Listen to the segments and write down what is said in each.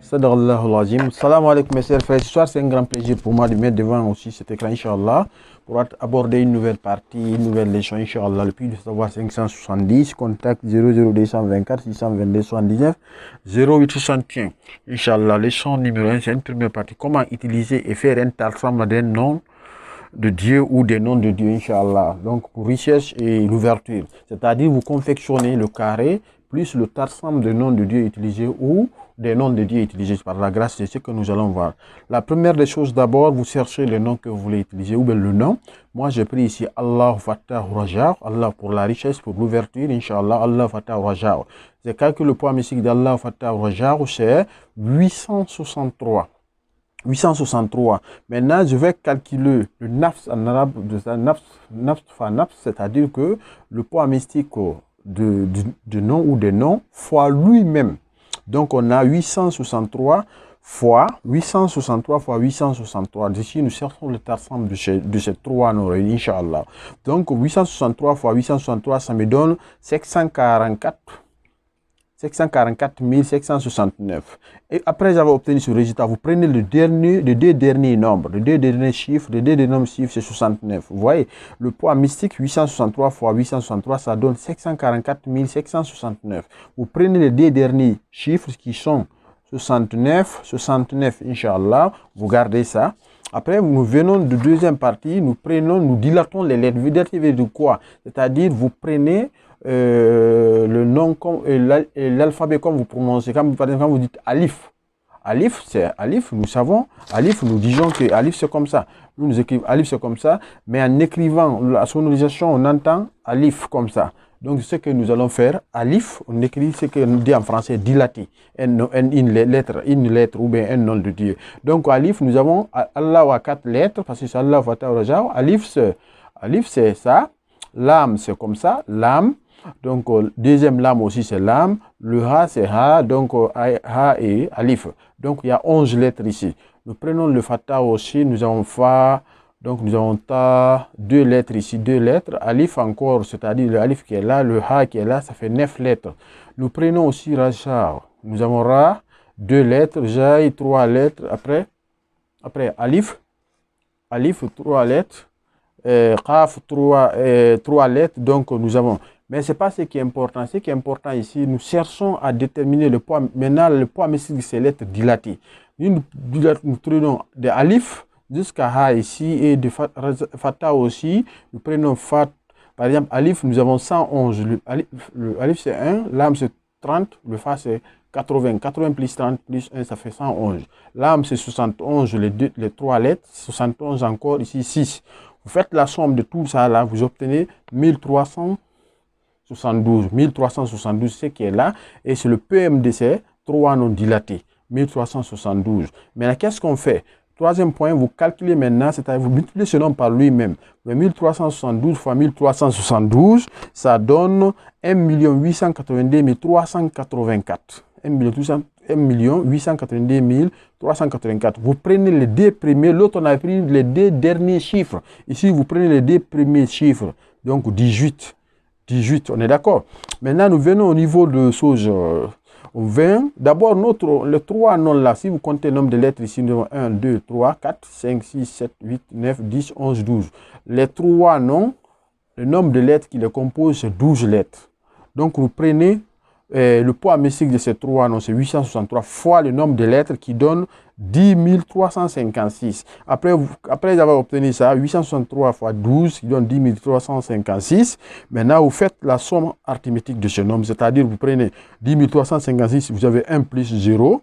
Sadaqallahu al-Azim. Salam alaikum mes chers frères. Ce soir, c'est un grand plaisir pour moi de mettre devant aussi cet écran, Inch'Allah, pour aborder une nouvelle partie, une nouvelle leçon, Inch'Allah. Le puits de savoir 570, contact 00224 622 79 0861. Inch'Allah, leçon numéro 1, c'est une première partie. Comment utiliser et faire un tarfam d'un nom de Dieu ou des noms de Dieu, Inch'Allah. Donc, pour recherche et l'ouverture. C'est-à-dire, vous confectionnez le carré plus le tarsam de noms de Dieu utilisés ou des noms de Dieu utilisés par la grâce, c'est ce que nous allons voir. La première des choses, d'abord, vous cherchez le nom que vous voulez utiliser ou bien le nom. Moi, j'ai pris ici Allah Fatah Raja, Allah pour la richesse, pour l'ouverture, Inch'Allah, Allah Fatah Raja. J'ai calculé le poids mystique d'Allah Fatah Raja, c'est 863. 863. Maintenant, je vais calculer le nafs en arabe, de ça, nafs, c'est-à-dire que le poids mystique de nom ou des noms fois lui-même. Donc, on a 863 fois 863. D'ici, nous cherchons le tarsam de ces trois noms, Inch'Allah. Donc, 863 fois 863, ça me donne 744 769. Et après avoir obtenu ce résultat, vous prenez les deux derniers nombres, les deux derniers chiffres, c'est 69. Vous voyez, le poids mystique 863 fois 863, ça donne 744 769. Vous prenez les deux derniers chiffres qui sont 69, Inch'Allah, vous gardez ça. Après, nous venons de deuxième partie, nous dilatons les lettres. Vous dilatez de quoi? C'est-à-dire, vous prenez le nom et l'alphabet comme vous prononcez. Par exemple, quand vous dites Alif. Alif, c'est Alif, nous savons. Alif, nous disons que Alif, c'est comme ça. Nous écrivons Alif, c'est comme ça. Mais en écrivant la sonorisation, on entend Alif comme ça. Donc, ce que nous allons faire, Alif, on écrit ce qu'on dit en français, dilaté. Une lettre ou bien un nom de Dieu. Donc, Alif, nous avons Allah à 4 lettres, parce que c'est Allah Fatah Raja. Alif, c'est ça. Lam, c'est comme ça. Lam. Donc, deuxième lam aussi, c'est lam. Le ha, c'est ha. Donc, ha et alif. Donc, il y a 11 lettres ici. Nous prenons le fatah aussi. Nous avons fa. Donc, nous avons ta. 2 lettres ici. 2 lettres. Alif encore, c'est-à-dire le alif qui est là. Le ha qui est là, ça fait 9 lettres. Nous prenons aussi raja. Nous avons ra. 2 lettres. Jai, 3 lettres. Après alif. Alif, 3 lettres. Qaf, 3 lettres. Donc, nous avons. Mais ce n'est pas ce qui est important. Ce qui est important ici, nous cherchons à déterminer le poids. Maintenant, le poids mystique de ces lettres dilatées. Nous prenons de alif jusqu'à ha ici et de fatah aussi. Nous prenons fat. Par exemple, alif, nous avons 111. Le alif, c'est 1. Lam, c'est 30. Le fa, c'est 80. 80 plus 30 plus 1, ça fait 111. Lam, c'est 71. Les 3 lettres. 71 encore. Ici, 6. Vous faites la somme de tout ça là. Vous obtenez 1372, ce qui est là, et c'est le PM de ces trois noms dilatés, 1372. Maintenant, qu'est-ce qu'on fait? Troisième point, vous calculez maintenant, c'est-à-dire vous multipliez ce nombre par lui-même. 1372 fois 1372, ça donne 1 882 384. 1 882 384. Vous prenez les deux premiers, l'autre on a pris les deux derniers chiffres. Ici, vous prenez les deux premiers chiffres, donc 18, on est d'accord. Maintenant, nous venons au niveau de choses 20. D'abord, les trois noms là, si vous comptez le nombre de lettres ici, nous avons 1, 2, 3, 4, 5, 6, 7, 8, 9, 10, 11, 12. Les trois noms, le nombre de lettres qui les composent, c'est 12 lettres. Donc, vous prenez le poids mystique de ces trois noms, c'est 863 fois le nombre de lettres qui donne 10 356. Après avoir obtenu ça, 863 fois 12 qui donne 10 356. Maintenant, vous faites la somme arithmétique de ce nombre, c'est-à-dire vous prenez 10 356, vous avez 1 plus 0,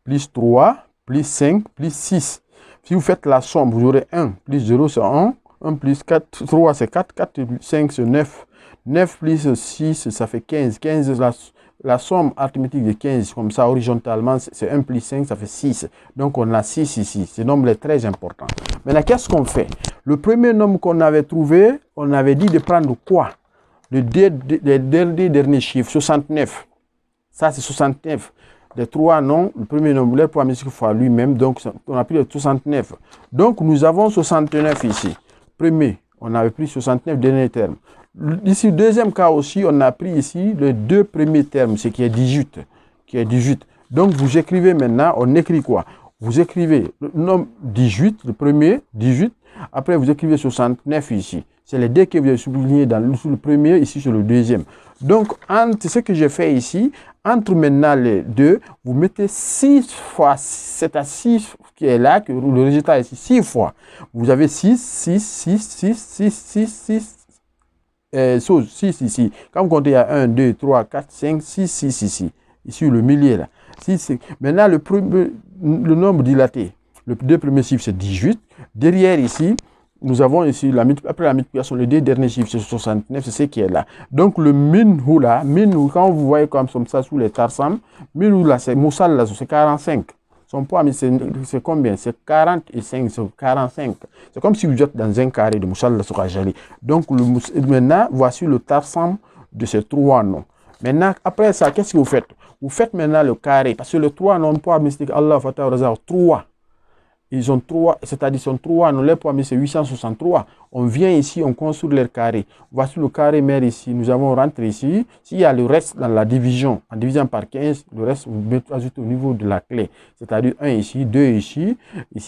plus 3, plus 5, plus 6. Si vous faites la somme, vous aurez 1 plus 0, c'est 1, 1 plus 4, 3, c'est 4, 4 plus 5, c'est 9. 9 plus 6, ça fait 15. 15, la somme arithmétique de 15, comme ça, horizontalement, c'est 1 plus 5, ça fait 6. Donc, on a 6 ici. Ce nombre est très important. Maintenant, qu'est-ce qu'on fait? Le premier nombre qu'on avait trouvé, on avait dit de prendre quoi? Le dernier chiffre, 69. Ça, c'est 69. Les trois noms, le premier nombre, le poids mystique fois lui-même. Donc, on a pris le 69. Donc, nous avons 69 ici. Premier, on avait pris 69, dernier terme. Ici, deuxième cas aussi, on a pris ici les deux premiers termes, ce qui est 18. Donc, vous écrivez maintenant, on écrit quoi? Vous écrivez le nombre 18, le premier, 18. Après, vous écrivez 69 ici. C'est les deux que vous avez soulignés sous le premier, ici sur le deuxième. Donc, entre ce que j'ai fait ici, entre maintenant les deux, vous mettez 6 fois, c'est à 6 qui est là, que le résultat est ici, 6 fois. Vous avez 6, 6, 6, 6, 6, 6, 6. 6 ici. Quand vous comptez, il y a 1, 2, 3, 4, 5, 6, 6 ici. Ici, le millier là. 6, maintenant, le nombre dilaté. Les deux premiers chiffres, c'est 18. Derrière ici, nous avons ici, après la multiplication, les deux derniers chiffres, c'est 69, c'est ce qui est là. Donc, le minhou là, quand vous voyez comme ça sous les tarsam, minhou là, c'est moussal là, c'est 45. Son poids, c'est combien? C'est 45, c'est 45. C'est comme si vous êtes dans un carré de moussal là, sur Ajali. Donc, maintenant, voici le tarsam de ces trois noms. Maintenant, après ça, qu'est-ce que vous faites? Vous faites maintenant le carré, parce que le 3 noms, poids mystique, Allah, Fatah, Razar, 3. Ils ont 3, c'est-à-dire sont 3, non, les poids, mais c'est 863. On vient ici, on construit leur carré. Voici le carré mère ici. Nous avons rentré ici. S'il y a le reste dans la division, en divisant par 15, le reste, vous ajoutez au niveau de la clé. C'est-à-dire 1 ici, 2 ici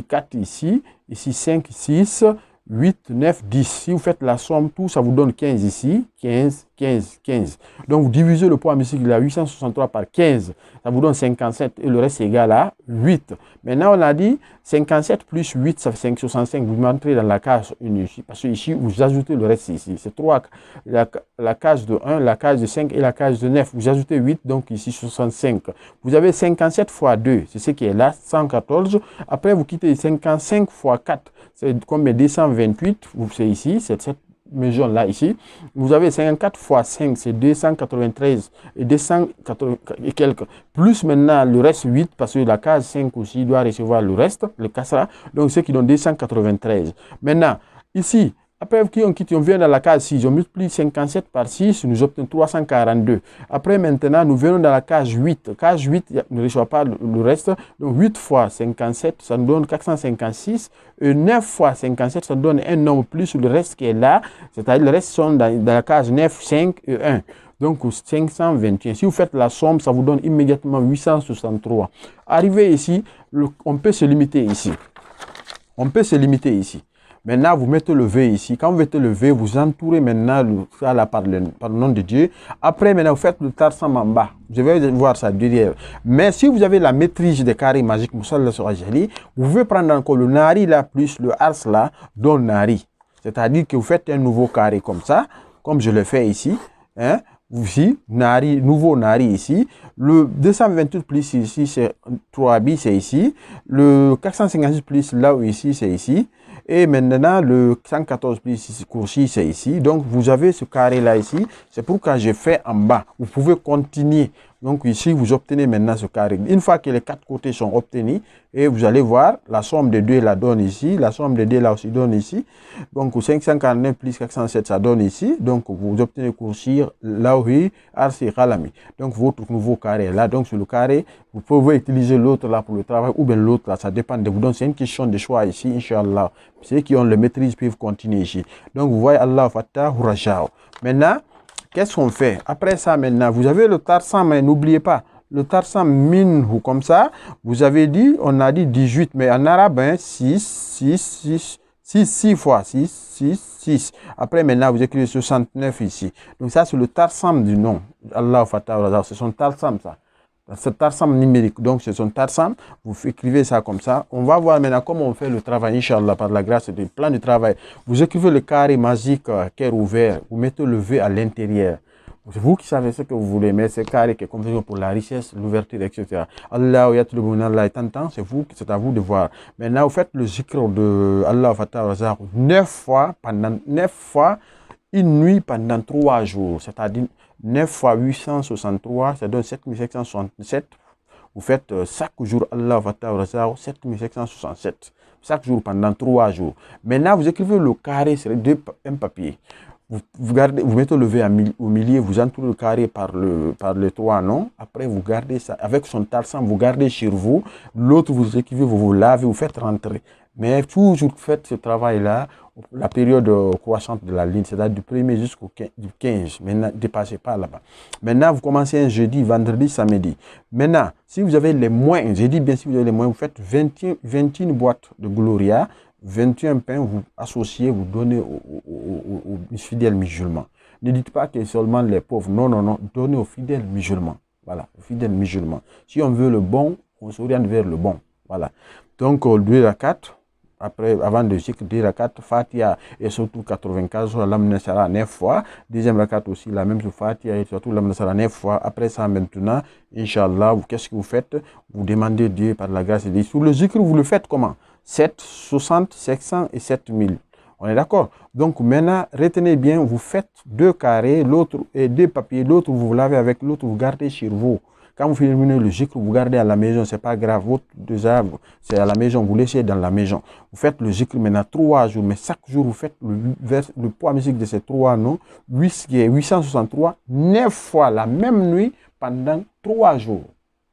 4 ici 5, 6, 8, 9, 10. Si vous faites la somme, tout ça vous donne 15 ici, 15, 15, 15. Donc vous divisez le poids mystique là, 863 par 15, ça vous donne 57 et le reste est égal à 8. Maintenant on a dit 57 plus 8, ça fait 65. Vous rentrez dans la case 1 ici, parce que ici vous ajoutez le reste ici. C'est 3, la case de 1, la case de 5 et la case de 9. Vous ajoutez 8, donc ici 65. Vous avez 57 fois 2, c'est ce qui est là, 114. Après vous quittez 55 fois 4. C'est combien? 228, c'est ici, c'est cette maison là ici. Vous avez 54 fois 5, c'est 293 et 280 et quelques. Plus maintenant le reste 8, parce que la case 5 aussi doit recevoir le reste, le cassera. Donc ce qui donne 293. Maintenant, ici, après on vient dans la case 6, on multiplie 57 par 6, nous obtenons 342. Après maintenant, nous venons dans la case 8. Case 8 ne reçoit pas le reste. Donc 8 fois 57, ça nous donne 456. Et 9 fois 57, ça nous donne un nombre plus le reste qui est là. C'est-à-dire le reste sont dans la case 9, 5 et 1. Donc 521. Si vous faites la somme, ça vous donne immédiatement 863. Arrivé ici, on peut se limiter ici. On peut se limiter ici. Maintenant, vous mettez le V ici. Quand vous mettez le V, vous entourez maintenant ça là par le nom de Dieu. Après, maintenant, vous faites le tarsam en bas. Je vais voir ça derrière. Mais si vous avez la maîtrise des carrés magiques, vous pouvez prendre encore le nari là plus le ars là, dont nari. C'est-à-dire que vous faites un nouveau carré comme ça, comme je le fais ici. Hein? Ici, nari, nouveau nari ici. Le 228 plus ici, c'est 3B, c'est ici. Le 456 plus là où ici, c'est ici. Et maintenant, le 114 plus ici, coursi, c'est ici. Donc, vous avez ce carré-là ici. C'est pourquoi j'ai fait en bas. Vous pouvez continuer. Donc, ici, vous obtenez maintenant ce carré. Une fois que les quatre côtés sont obtenus, et vous allez voir, la somme des deux la donne ici. La somme des deux là aussi donne ici. Donc, 549 plus 407, ça donne ici. Donc, vous obtenez coursi, laoui, arsi, ralami. Donc, votre nouveau carré est là. Donc, sur le carré, vous pouvez utiliser l'autre là pour le travail ou bien l'autre là. Ça dépend de vous. Donc, c'est une question de choix ici, Inch'Allah. Ceux qui ont le maîtrise peuvent continuer ici. Donc, vous voyez Allah Fatah Rajao. Maintenant, qu'est-ce qu'on fait? Après ça, maintenant, vous avez le tarsam, mais n'oubliez pas, le tarsam minhu, comme ça, vous avez dit, on a dit 18, mais en arabe, 6 fois 6, 6, 6. Après, maintenant, vous écrivez 69 ici. Donc, ça, c'est le tarsam du nom. Allah Fatah Rajao, c'est son tarsam, ça. C'est tarsam numérique, donc c'est son tarsam, vous écrivez ça comme ça. On va voir maintenant comment on fait le travail, Inch'Allah, par la grâce du plan de travail. Vous écrivez le carré magique, cœur ouvert, vous mettez le V à l'intérieur. C'est vous qui savez ce que vous voulez, mais c'est carré qui est comme pour la richesse, l'ouverture, etc. Allah, c'est à vous de voir. Maintenant, vous faites le zikr de Allah Fatah Razak 9 fois, pendant 9 fois, une nuit pendant 3 jours, c'est-à-dire 9 fois 863, ça donne 7767. Vous faites chaque jour Allah Fatah Razak 7767. Chaque jour pendant 3 jours. Maintenant, vous écrivez le carré sur un papier. Vous mettez le V au milieu, vous entourez le carré par les 3 noms. Après, vous gardez ça avec son tarsam, vous gardez sur vous. L'autre, vous écrivez, vous lavez, vous faites rentrer. Mais toujours faites ce travail-là, la période croissante de la ligne, c'est-à-dire du 1er jusqu'au 15. Maintenant, ne dépassez pas là-bas. Maintenant, vous commencez un jeudi, vendredi, samedi. Maintenant, si vous avez les moins, j'ai dit bien si vous avez les moins, vous faites 21 boîtes de Gloria, 21 pains, vous associez, vous donnez aux fidèles musulmans. Ne dites pas que seulement les pauvres. Non, non, non. Donnez aux fidèles musulmans. Voilà, aux fidèles musulmans. Si on veut le bon, on s'oriente vers le bon. Voilà. Donc, 2 rakats, après, avant de zikr, 2 rakats, Fatiha et surtout 95 sur la Nasara 9 fois. Deuxième rakat aussi, la même sur Fatiha et surtout la Nasara 9 fois. Après ça, maintenant, Inch'Allah, qu'est-ce que vous faites? Vous demandez Dieu par la grâce de Dieu. Sur le zikr, vous le faites comment? 7, 60, 700 et 7000. On est d'accord? Donc maintenant, retenez bien, vous faites 2 carrés, l'autre et 2 papiers, l'autre vous lavez avec, l'autre vous gardez sur vous. Quand vous terminez le zikr, vous gardez à la maison, c'est pas grave. Votre déjà, c'est à la maison, vous laissez dans la maison. Vous faites le zikr maintenant 3 jours, mais chaque jour vous faites le poids musique de ces 3 noms, 863, 9 fois la même nuit pendant 3 jours.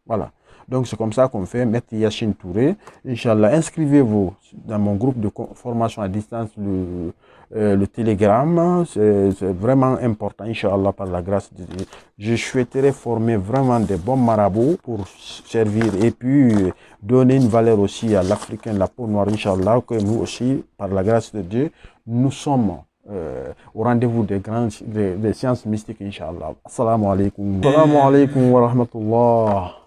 Voilà. Donc c'est comme ça qu'on fait. Maître Yacine Touré, Inch'Allah, inscrivez-vous dans mon groupe de formation à distance, le Telegram. C'est vraiment important, Inch'Allah, par la grâce de Dieu. Je souhaiterais former vraiment des bons marabouts pour servir et puis donner une valeur aussi à l'Africain, la peau noire, Inch'Allah, que nous aussi, par la grâce de Dieu, nous sommes au rendez-vous des sciences mystiques, Inch'Allah. Assalamu alaikum. Assalamu alaikum wa rahmatullah.